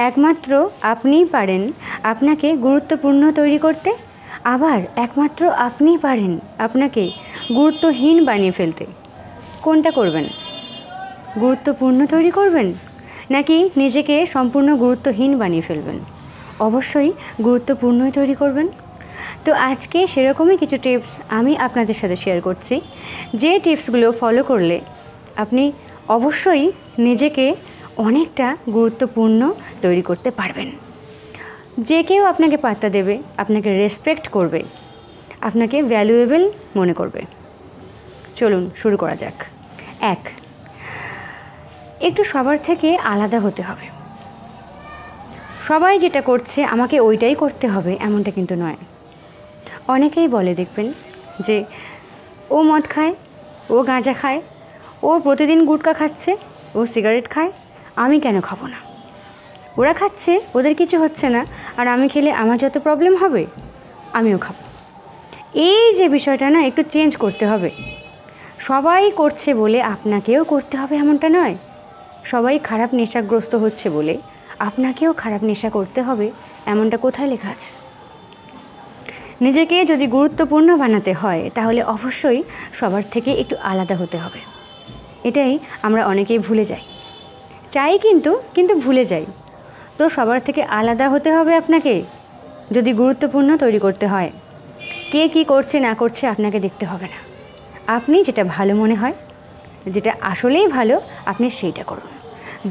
একমাত্র আপনিই পারেন আপনাকে গুরুত্বপূর্ণ তৈরি করতে, আবার একমাত্র আপনিই পারেন আপনাকে গুরুত্বহীন বানিয়ে ফেলতে। কোনটা করবেন? গুরুত্বপূর্ণ তৈরি করবেন নাকি নিজেকে সম্পূর্ণ গুরুত্বহীন বানিয়ে ফেলবেন? অবশ্যই গুরুত্বপূর্ণই তৈরি করবেন। তো আজকে সেরকমই কিছু টিপস আমি আপনাদের সাথে শেয়ার করছি, যে টিপসগুলো ফলো করলে আপনি অবশ্যই নিজেকে অনেকটা গুরুত্বপূর্ণ তৈরি করতে পারবেন। যে কেউ আপনাকে পাত্তা দেবে, আপনাকে রেসপেক্ট করবে, আপনাকে ভ্যালুয়েবল মনে করবে। চলুন শুরু করা যাক। 1, একটু সবার থেকে আলাদা হতে হবে। সবাই যেটা করছে আমাকে ওইটাই করতে হবে এমনটা কিন্তু নয়। অনেকেই বলে দেখবেন যে ও মদ খায়, ও গাঁজা খায়, ও প্রতিদিন গুটখা খাচ্ছে, ও সিগারেট খায়, আমি কেন খাবো না? ওরা খাচ্ছে, ওদের কিছু হচ্ছে না, আর আমি খেলে আমার যত প্রবলেম হবে আমিও খাবো। এই যে বিষয়টা না, একটু চেঞ্জ করতে হবে। সবাই করছে বলে আপনাকেও করতে হবে এমনটা নয়। সবাই খারাপ নেশাগ্রস্ত হচ্ছে বলে আপনাকেও খারাপ নেশা করতে হবে এমনটা কোথায় লেখা আছে? নিজেকে যদি গুরুত্বপূর্ণ বানাতে হয় তাহলে অবশ্যই সবার থেকে একটু আলাদা হতে হবে। এটাই আমরা অনেকেই ভুলে যাই। চাই কিন্তু ভুলে যাই। তো সবার থেকে আলাদা হতে হবে আপনাকে যদি গুরুত্বপূর্ণ তৈরি করতে হয়। কে কী করছে না করছে আপনাকে দেখতে হবে না। আপনি যেটা ভালো মনে হয়, যেটা আসলেই ভালো, আপনি সেইটা করুন।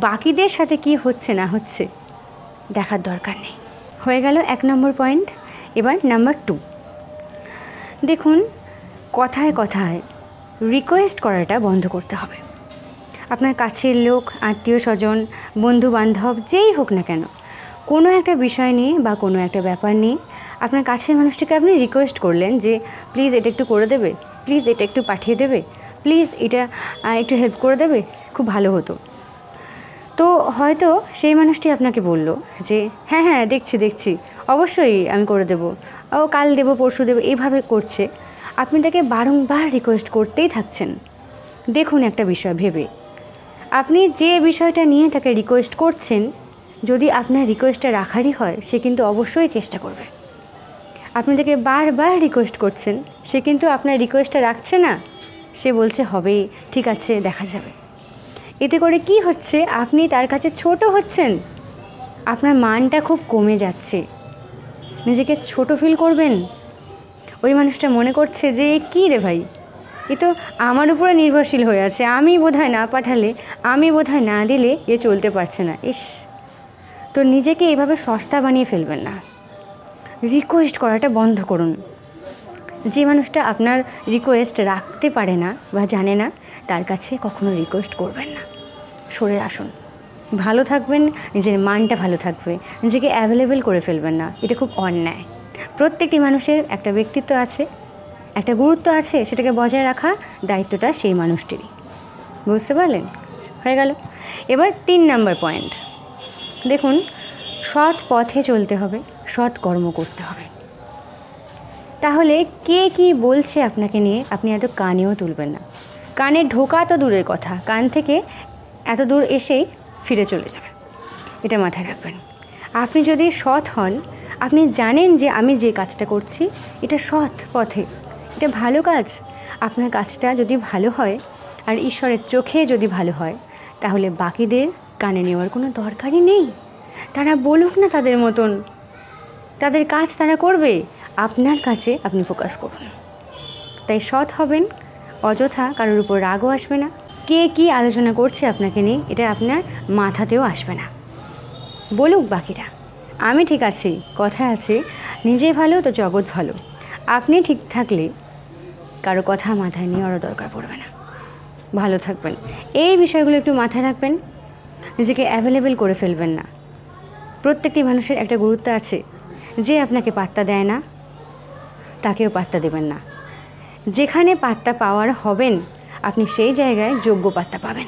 বাকিদের সাথে কি হচ্ছে না হচ্ছে দেখার দরকার নেই। হয়ে গেল 1 নম্বর পয়েন্ট। এবার নাম্বার 2, দেখুন, কথায় কথায় রিকোয়েস্ট করাটা বন্ধ করতে হবে। আপনার কাছের লোক, আত্মীয় স্বজন, বন্ধু বান্ধব যেই হোক না কেন, কোনো একটা বিষয় নিয়ে বা কোনো একটা ব্যাপার নিয়ে আপনার কাছের মানুষটিকে আপনি রিকোয়েস্ট করলেন যে প্লিজ এটা একটু করে দেবে, প্লিজ এটা একটু পাঠিয়ে দেবে, প্লিজ এটা একটু হেল্প করে দেবে, খুব ভালো হতো। তো হয়তো সেই মানুষটি আপনাকে বলল যে হ্যাঁ হ্যাঁ দেখছি অবশ্যই আমি করে দেবো, ও কাল দেবো, পরশু দেবো, এইভাবে করছে। আপনি তাকে বারংবার রিকোয়েস্ট করতেই থাকছেন। দেখুন একটা বিষয় ভেবে, আপনি যে বিষয়টা নিয়ে তাকে রিকোয়েস্ট করছেন, যদি আপনার রিকোয়েস্টটা রাখারই হয় সে কিন্তু অবশ্যই চেষ্টা করবে। আপনি তাকে বারবার রিকোয়েস্ট করছেন, সে কিন্তু আপনার রিকোয়েস্টটা রাখছে না, সে বলছে হবে, ঠিক আছে, দেখা যাবে। এতে করে কি হচ্ছে? আপনি তার কাছে ছোট হচ্ছেন, আপনার মানটা খুব কমে যাচ্ছে, নিজেকে ছোট ফিল করবেন। ওই মানুষটা মনে করছে যে কী রে ভাই, এ তো আমার উপরে নির্ভরশীল হয়ে আছে, আমি বোধহয় না পাঠালে, আমি বোধহয় না দিলে এ চলতে পারছে না। তো নিজেকে এভাবে সস্তা বানিয়ে ফেলবেন না। রিকোয়েস্ট করাটা বন্ধ করুন। যে মানুষটা আপনার রিকোয়েস্ট রাখতে পারে না বা জানে না, তার কাছে কখনো রিকোয়েস্ট করবেন না। সরে আসুন, ভালো থাকবেন, নিজের মানটা ভালো থাকবে, নিজেকে অ্যাভেলেবেল করে ফেলবেন না। এটা খুব অন্যায়। প্রত্যেকটি মানুষের একটা ব্যক্তিত্ব আছে, একটা গুরুত্ব আছে, সেটাকে বজায় রাখা দায়িত্বটা সেই মানুষটিরই। বুঝতে পারলেন? হয়ে গেল। এবার 3 নম্বর পয়েন্ট, দেখুন, সৎ পথে চলতে হবে, সৎ কর্ম করতে হবে। তাহলে কে কী বলছে আপনাকে নিয়ে আপনি এত কানেও তুলবেন না। কানে ঢোকা তো দূরের কথা, কান থেকে এত দূর এসেই ফিরে চলে যাবে, এটা মাথায় রাখবেন। আপনি যদি সৎ হন, আপনি জানেন যে আমি যে কাজটা করছি এটা সৎ পথে, এটা ভালো কাজ, আপনার কাজটা যদি ভালো হয় আর ঈশ্বরের চোখে যদি ভালো হয়, তাহলে বাকিদের কানে নেওয়ার কোনো দরকারই নেই। তারা বলুক না তাদের মতন, তাদের কাজ তারা করবে, আপনার কাছে আপনি ফোকাস করুন। তাই সৎ হবেন, অযথা কারোর উপর রাগও আসবে না। কে কী আলোচনা করছে আপনাকে নিয়ে এটা আপনার মাথাতেও আসবে না। বলুক বাকিরা, আমি ঠিক আছি, কথা আছে, নিজে ভালো তো জগৎ ভালো। আপনি ঠিক থাকলে কারো কথা মাথায় নেওয়ারও দরকার পড়বে না। ভালো থাকবেন, এই বিষয়গুলো একটু মাথায় রাখবেন। নিজেকে অ্যাভেলেবেল করে ফেলবেন না। প্রত্যেকটি মানুষের একটা গুরুত্ব আছে, যে আপনাকে পাত্তা দেয় না তাকেও পাত্তা দেবেন না। যেখানে পাত্তা পাওয়ার হবেন আপনি সেই জায়গায় যোগ্য পাত্তা পাবেন,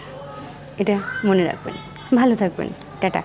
এটা মনে রাখবেন। ভালো থাকবেন, টাটা।